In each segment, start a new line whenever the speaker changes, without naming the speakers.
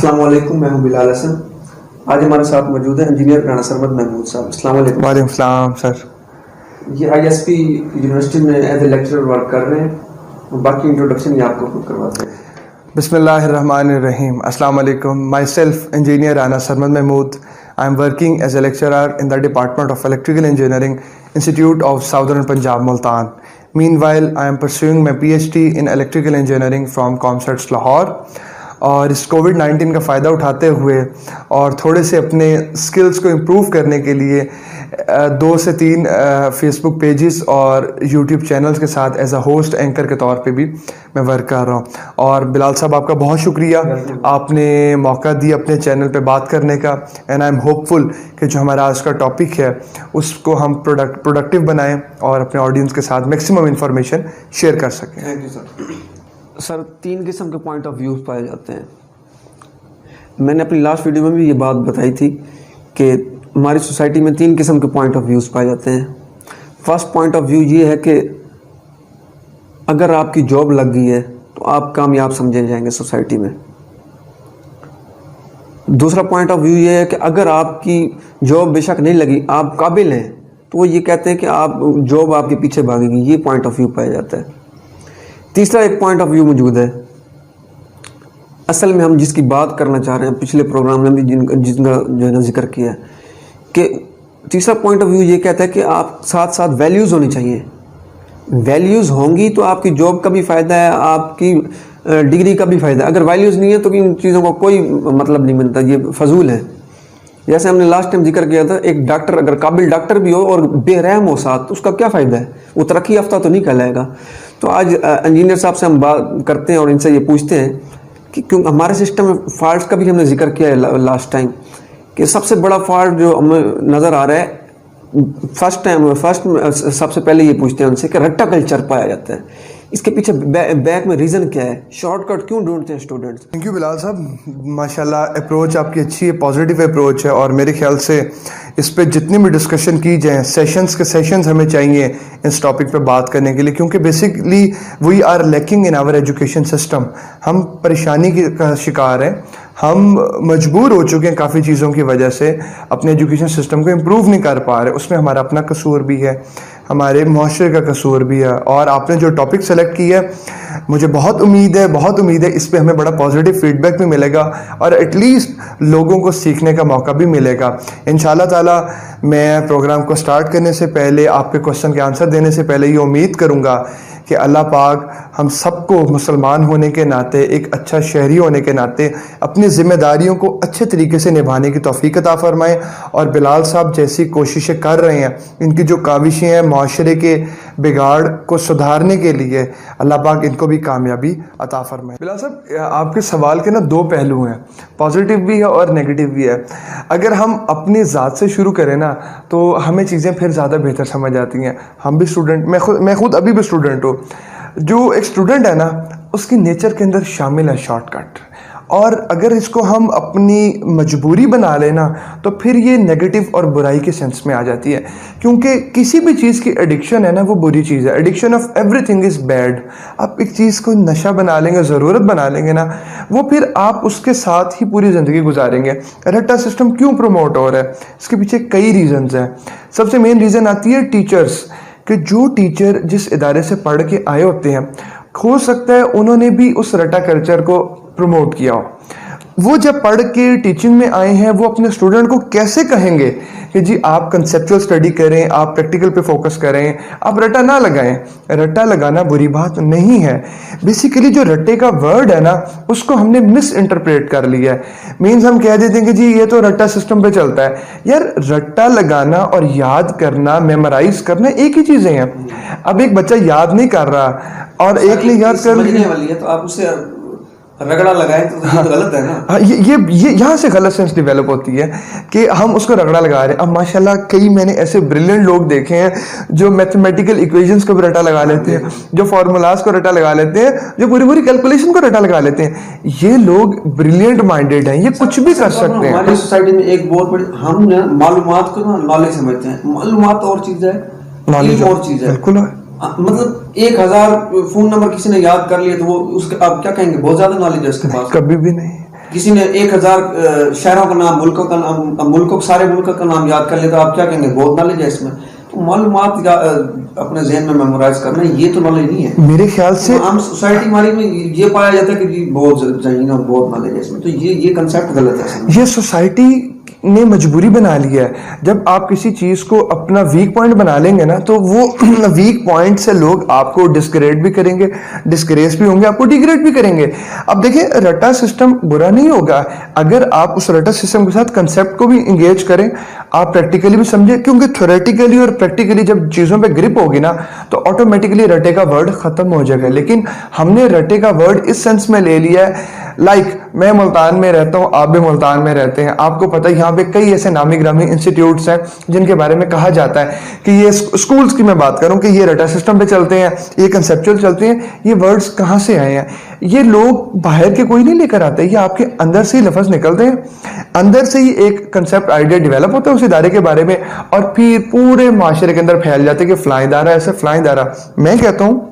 अस्सलाम वालेकुम, मैं हूं बिलाल हसन। आज हमारे साथ मौजूद है इंजीनियर राना सरमद महमूद साहब। अस्सलाम वालेकुम।
वालेकुम सलाम सर।
ये ISP यूनिवर्सिटी में एज ए लेक्चरर वर्क कर रहे हैं। बाकी इंट्रोडक्शन ये आपको खुद करवाते हैं।
बिस्मिल्लाहिर्रहमानिर्रहीम। अस्सलाम वालेकुम। Myself engineer Rana Sarmad Mahmood. I am working as a lecturer in the Department of Electrical Engineering, Institute of Southern Punjab, Multan. Meanwhile, I am pursuing my PhD in Electrical Engineering from ComStats Lahore. और इस कोविड-19 का फ़ायदा उठाते हुए और थोड़े से अपने स्किल्स को इम्प्रूव करने के लिए 2 से 3 फेसबुक पेजेस और यूट्यूब चैनल्स के साथ एज अ होस्ट एंकर के तौर पे भी मैं वर्क कर रहा हूँ। और बिलाल साहब, आपका बहुत शुक्रिया, आपने मौका दिया अपने चैनल पे बात करने का। एंड आई एम होपफुल कि जो हमारा आज का टॉपिक है उसको हम प्रोडक्टिव बनाएं और अपने ऑडियंस के साथ मैक्सिमम इंफॉर्मेशन शेयर कर सकें।
Thank you sir. 3 किस्म के पॉइंट ऑफ व्यूज़ पाए जाते हैं। मैंने अपनी लास्ट वीडियो में भी ये बात बताई थी कि हमारी सोसाइटी में 3 किस्म के पॉइंट ऑफ व्यूज़ पाए जाते हैं। फर्स्ट पॉइंट ऑफ व्यू ये है कि अगर आपकी जॉब लग गई है तो आप कामयाब समझे जाएंगे सोसाइटी में। दूसरा पॉइंट ऑफ व्यू ये है कि अगर आपकी जॉब बेशक नहीं लगी, आप काबिल हैं, तो वो ये कहते हैं कि आप जॉब आपके पीछे भागेगी। ये पॉइंट ऑफ व्यू पाया जाता है। तीसरा एक पॉइंट ऑफ व्यू मौजूद है, असल में हम जिसकी बात करना चाह रहे हैं, पिछले प्रोग्राम में भी जिनका जो है ना जिक्र किया है, कि तीसरा पॉइंट ऑफ व्यू ये कहता है कि आप साथ साथ वैल्यूज़ होनी चाहिए। वैल्यूज़ होंगी तो आपकी जॉब का भी फ़ायदा है, आपकी डिग्री का भी फ़ायदा है। अगर वैल्यूज़ नहीं है तो इन चीज़ों का कोई मतलब नहीं बनता, ये फजूल है। जैसे हमने लास्ट टाइम जिक्र किया था, एक डॉक्टर अगर काबिल डॉक्टर भी हो और बेरहम हो साथ, तो उसका क्या फ़ायदा है? वो तरक्की याफ्ता तो नहीं कहलाएगा। तो आज इंजीनियर साहब से हम बात करते हैं और इनसे ये पूछते हैं कि क्यों हमारे सिस्टम में फॉल्ट्स का भी हमने जिक्र किया है लास्ट टाइम, कि सबसे बड़ा फॉल्ट जो हमें नज़र आ रहा है, सबसे पहले ये पूछते हैं उनसे कि रट्टा कल्चर पाया जाता है। इसके पीछे बैक में रीज़न क्या है? शॉर्टकट क्यों ढूंढते हैं स्टूडेंट्स?
थैंक यू बिलाल साहब, माशाल्लाह अप्रोच आपकी अच्छी है, पॉजिटिव अप्रोच है। और मेरे ख्याल से इस पे जितनी भी डिस्कशन की जाए, सेशंस हमें चाहिए इस टॉपिक पे बात करने के लिए, क्योंकि basically we are lacking in our education system. हम परेशानी का शिकार हैं, हम मजबूर हो चुके हैं काफ़ी चीज़ों की वजह से, अपने एजुकेशन सिस्टम को इम्प्रूव नहीं कर पा रहे। उसमें हमारा अपना कसूर भी है, हमारे मुआशरे का कसूर भी है। और आपने जो टॉपिक सेलेक्ट किया है, मुझे बहुत उम्मीद है इस पे हमें बड़ा पॉजिटिव फीडबैक भी मिलेगा और एटलीस्ट लोगों को सीखने का मौका भी मिलेगा। इंशाल्लाह ताला मैं प्रोग्राम को स्टार्ट करने से पहले, आपके क्वेश्चन के आंसर देने से पहले ये उम्मीद करूँगा कि अल्लाह पाक हम सबको मुसलमान होने के नाते, एक अच्छा शहरी होने के नाते अपनी ज़िम्मेदारियों को अच्छे तरीके से निभाने की तौफीक अता फरमाए। और बिलाल साहब जैसी कोशिशें कर रहे हैं, इनकी जो काविशें हैं माशरे के बिगाड़ को सुधारने के लिए, अल्लाह पाक इनको भी कामयाबी अता फरमाए। बिलाल साहब, आपके सवाल के ना 2 पहलू हैं, पॉजिटिव भी है और नेगेटिव भी है। अगर हम अपनी ज़ात से शुरू करें ना, तो हमें चीज़ें फिर ज़्यादा बेहतर समझ आती हैं। हम भी स्टूडेंट, मैं खुद अभी भी स्टूडेंट हूँ। जो एक स्टूडेंट है ना, उसकी नेचर के अंदर शामिल है शॉर्टकट। और अगर इसको हम अपनी मजबूरी बना लेना, तो फिर ये नेगेटिव और बुराई के सेंस में आ जाती है। क्योंकि किसी भी चीज़ की एडिक्शन है ना, वो बुरी चीज़ है। Addiction of everything is bad. आप एक चीज़ को नशा बना लेंगे, ज़रूरत बना लेंगे ना, वो फिर आप उसके साथ ही पूरी ज़िंदगी गुजारेंगे। रट्टा सिस्टम क्यों प्रमोट हो रहा है? इसके पीछे कई रीज़न्स हैं। सबसे मेन रीज़न आती है टीचर्स, कि जो टीचर जिस इदारे से पढ़ के आए होते हैं, हो सकता है उन्होंने भी उस रटा कल्चर को प्रमोट किया हो। वो जब पढ़ के टीचिंग में आए हैं, वो अपने स्टूडेंट को कैसे कहेंगे कि जी आप कंसेप्चुअल स्टडी करें, आप प्रैक्टिकल पे फोकस करें, आप रट्टा ना लगाएं। रट्टा लगाना बुरी बात नहीं है। बेसिकली जो रट्टे का वर्ड है ना, उसको हमने मिस इंटरप्रेट कर लिया है। मीन्स हम कह देते हैं कि जी ये तो रट्टा सिस्टम पे चलता है। यार, रट्टा लगाना और याद करना, मेमोराइज करना एक ही चीज़ें हैं। अब एक बच्चा याद नहीं कर रहा और एक ने याद कर लिया,
तो आप उससे रगड़ा लगाए तो ये गलत है ना।
हाँ, ये यहाँ से गलत सेंस डेवलप होती है कि हम उसको रगड़ा लगा रहे हैं। अब माशाल्लाह कई मैंने ऐसे ब्रिलियंट लोग देखे हैं जो मैथमेटिकल इक्वेशंस को भी रटा लगा लेते हैं, जो फार्मूलाज को रटा लगा लेते हैं, जो पूरी कैलकुलेशन को रटा लगा लेते हैं। ये लोग ब्रिलियंट माइंडेड हैं, ये कुछ भी कर सकते हैं।
हमारी सोसाइटी में एक बहुत बड़ी, हम मालूमात को ना नॉलेज समझते हैं। मालूमात और चीज़ है, नॉलेज और चीज़ है।
बिल्कुल,
मतलब 1000 फोन नंबर किसी ने याद कर लिया तो वो उसके आप क्या कहेंगे, बहुत ज्यादा नॉलेज है उसके पास?
कभी भी नहीं।
किसी ने 1000 शहरों का नाम, मुल्कों का नाम, मुल्कों सारे मुल्कों का नाम याद कर ले तो आप क्या कहेंगे, बहुत नॉलेज है इसमें। तो मालूमात अपने जहन में मेमोराइज करना, ये तो नॉलेज नहीं है
मेरे ख्याल से।
आम सोसाइटी हमारी में ये पाया जाता है कि जी बहुत जाहिन और बहुत नॉलेज है इसमें, तो ये कंसेप्ट गलत है।
ये सोसाइटी ने मजबूरी बना लिया है। जब आप किसी चीज को अपना वीक पॉइंट बना लेंगे ना, तो वो वीक पॉइंट से लोग आपको डिस्ग्रेड भी करेंगे, डिस्ग्रेस भी होंगे, आपको डिग्रेड भी करेंगे। अब देखिए, रटा सिस्टम बुरा नहीं होगा अगर आप उस रटा सिस्टम के साथ कंसेप्ट को भी इंगेज करें, आप प्रैक्टिकली भी समझे, क्योंकि थ्योरेटिकली और प्रैक्टिकली जब चीजों पे ग्रिप होगी ना, तो ऑटोमेटिकली रटे का वर्ड खत्म हो जाएगा। लेकिन हमने रटे का वर्ड इस सेंस में ले लिया है, लाइक मैं मुल्तान में रहता हूँ, आप भी मुल्तान में रहते हैं, आपको पता है यहाँ पे कई ऐसे नामी ग्रामी इंस्टीट्यूट्स हैं जिनके बारे में कहा जाता है कि ये स्कूल्स की मैं बात करूं कि ये रटा सिस्टम पे चलते हैं, ये कंसेप्चुअल चलते हैं। ये वर्ड्स कहाँ से आए हैं? ये लोग बाहर के कोई नहीं लेकर आते, ये आपके अंदर से ही लफ्ज निकलते हैं, अंदर से ही एक कंसेप्ट आइडिया डेवलप होता है उस इदारे के बारे में, और फिर पूरे माशरे के अंदर फैल जाते हैं कि फलां इदारा ऐसे, फलां इदारा। मैं कहता हूँ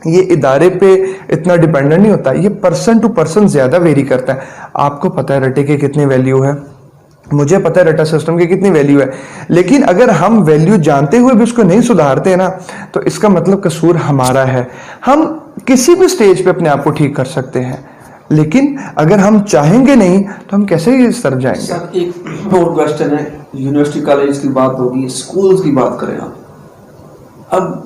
ये इदारे पे इतना डिपेंडेंट नहीं होता, ये पर्सन टू पर्सन ज्यादा वेरी करता है। आपको पता है रटे की कितनी वैल्यू है, मुझे पता है रटा सिस्टम की कितनी वैल्यू है, लेकिन अगर हम वैल्यू जानते हुए भी उसको नहीं सुधारते ना, तो इसका मतलब कसूर हमारा है। हम किसी भी स्टेज पे अपने आप को ठीक कर सकते हैं, लेकिन अगर हम चाहेंगे नहीं तो हम कैसे इस तरफ जाएंगे।
सर एक और क्वेश्चन है, यूनिवर्सिटी कॉलेज की बात होगी, स्कूल्स की बात करें आप, अब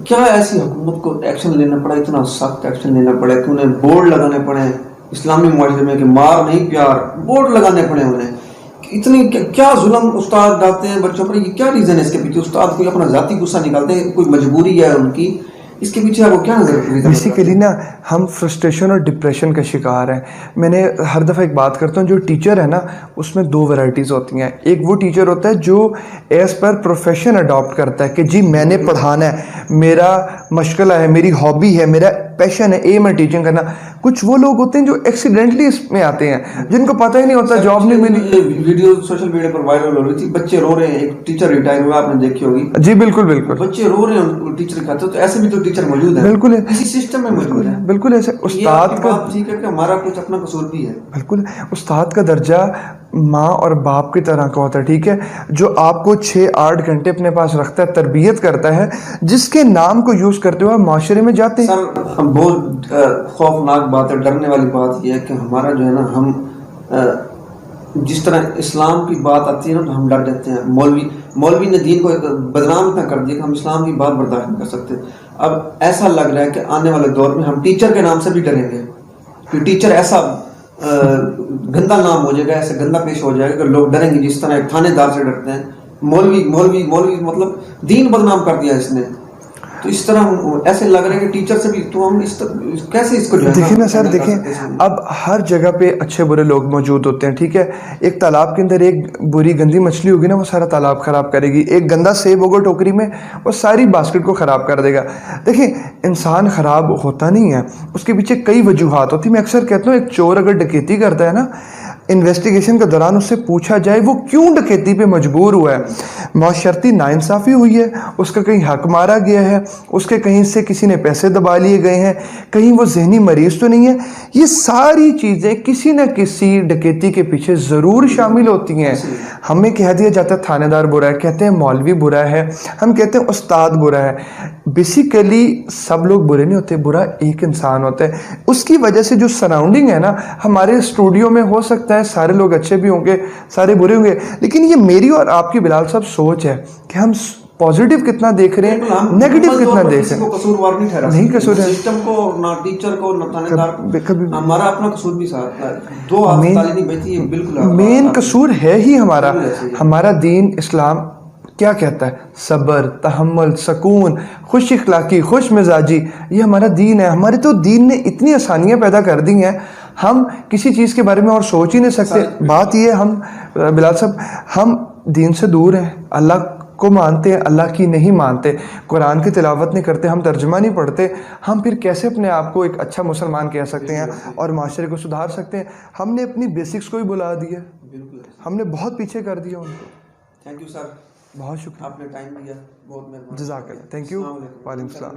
क्या ऐसी हुकूमत को एक्शन लेना पड़ा, इतना सख्त एक्शन लेना पड़ा कि उन्हें बोर्ड लगाने पड़े इस्लामी मुआशरे में कि मार नहीं प्यार, बोर्ड लगाने पड़े उन्हें? इतनी क्या जुल्म उस्ताद डालते हैं बच्चों पर, ये क्या रीजन है इसके पीछे? उस्ताद कोई अपना जाती गुस्सा निकालते हैं, कोई मजबूरी है उनकी, इसके पीछे आपको क्या नजर?
बेसिकली ना हम फ्रस्ट्रेशन और डिप्रेशन का शिकार हैं। मैंने हर दफ़ा एक बात करता हूँ, जो टीचर है ना उसमें दो वैरायटीज़ होती हैं। एक वो टीचर होता है जो एज पर प्रोफेशन अडॉप्ट करता है कि जी मैंने पढ़ाना है, मेरा मशगला है, मेरी हॉबी है, मेरा पैशन है, एम है टीचिंग करना। कुछ वो लोग होते हैं जो एक्सीडेंटली इसमें आते हैं, जिनको पता ही नहीं होता, जॉब नहीं मिली।
वीडियो सोशल मीडिया पर वायरल हो रही थी, बच्चे रो रहे हैं, एक टीचर रिटायर हुआ, आपने देखी होगी।
जी बिल्कुल बिल्कुल,
बच्चे रो रहे हैं टीचर का, तो ऐसे भी तो टीचर मौजूद है,
बिल्कुल है,
इसी सिस्टम में मौजूद है।
बिल्कुल ऐसे उस्ताद का
ठीक है कि हमारा कुछ अपना कसूर भी है,
बिल्कुल। उस्ताद का दर्जा माँ और बाप की तरह का होता है, ठीक है, जो आपको 6-8 घंटे अपने पास रखता है, तरबियत करता है, जिसके नाम को यूज करते हुए माशरे में जाते हैं।
सर हम बहुत खौफनाक बात है, डरने वाली बात यह है कि हमारा जो है ना, हम जिस तरह इस्लाम की बात आती है ना तो हम डर जाते हैं। मौलवी ने दीन को बदनाम इतना कर दिया कि हम इस्लाम की बात बर्दाश्त नहीं कर सकते। अब ऐसा लग रहा है कि आने वाले दौर में हम टीचर के नाम से भी डरेंगे, कि टीचर ऐसा गंदा नाम हो जाएगा, ऐसे गंदा पेश हो जाएगा कि लोग डरेंगे, जिस तरह एक थानेदार से डरते हैं। मौलवी मौलवी मौलवी मतलब दीन बदनाम कर दिया इसने, तो इस तरह ऐसे लग रहा है कि टीचर से भी तो हम कैसे इसको
देखिए ना सर, देखें अब हर जगह पे अच्छे बुरे लोग मौजूद होते हैं, ठीक है। एक तालाब के अंदर एक बुरी गंदी मछली होगी ना, वो सारा तालाब खराब करेगी। एक गंदा सेब होगा टोकरी में, वो सारी बास्केट को खराब कर देगा। देखिए इंसान खराब होता नहीं है, उसके पीछे कई वजूहात होती है। मैं अक्सर कहता हूँ एक चोर अगर डकैती करता है ना, इन्वेस्टिगेशन के दौरान उससे पूछा जाए वो क्यों डकैती पे मजबूर हुआ है। माशरती नाइंसाफ़ी हुई है, उसका कहीं हक मारा गया है, उसके कहीं से किसी ने पैसे दबा लिए गए हैं, कहीं वो जहनी मरीज तो नहीं है। ये सारी चीज़ें किसी न किसी डकैती के पीछे ज़रूर शामिल होती हैं। हमें कह दिया जाता है थानेदार बुरा है, कहते हैं मौलवी बुरा है, हम कहते हैं उस्ताद बुरा है। बेसिकली सब लोग बुरे नहीं होते, बुरा एक इंसान होता है। उसकी वजह से जो सराउंडिंग है ना, हमारे स्टूडियो में हो सकता है सारे लोग अच्छे भी होंगे, सारे बुरे होंगे, लेकिन ये मेरी और आपकी बिलाल साहब सोच है कि हम पॉजिटिव कितना देख रहे हैं, नेगेटिव कितना देख रहे हैं।
कसूरवार नहीं ठहरा,
नहीं कसूर है
सिस्टम को, ना टीचर को, ना थानेदार, हमारा अपना कसूर भी साथ है। दो हाथ ताली नहीं बहती है, बिल्कुल
मेन कसूर है ही हमारा। हमारा दीन इस्लाम क्या कहता है? सब्र, तहम्मुल, सुकून, खुश इखलाकी, खुश मिजाजी, ये हमारा दीन है। हमारे तो दीन ने इतनी आसानियाँ पैदा कर दी हैं, हम किसी चीज़ के बारे में और सोच ही नहीं सकते। बात ये हम बिलाल साहब, हम दीन से दूर हैं, अल्लाह को मानते हैं, अल्लाह की नहीं मानते, कुरान की तिलावत नहीं करते, हम तर्जुमा नहीं पढ़ते, हम फिर कैसे अपने आप को एक अच्छा मुसलमान कह सकते हैं और माशरे को सुधार सकते हैं? हमने अपनी बेसिक्स को ही भुला दिया, हमने बहुत पीछे कर दिया उनको।
थैंक यू सर,
बहुत शुक्रिया,
आपने टाइम दिया, बहुत मेहरबानी,
जज़ाकल्लाह, थैंक यू, वालेकुम सलाम।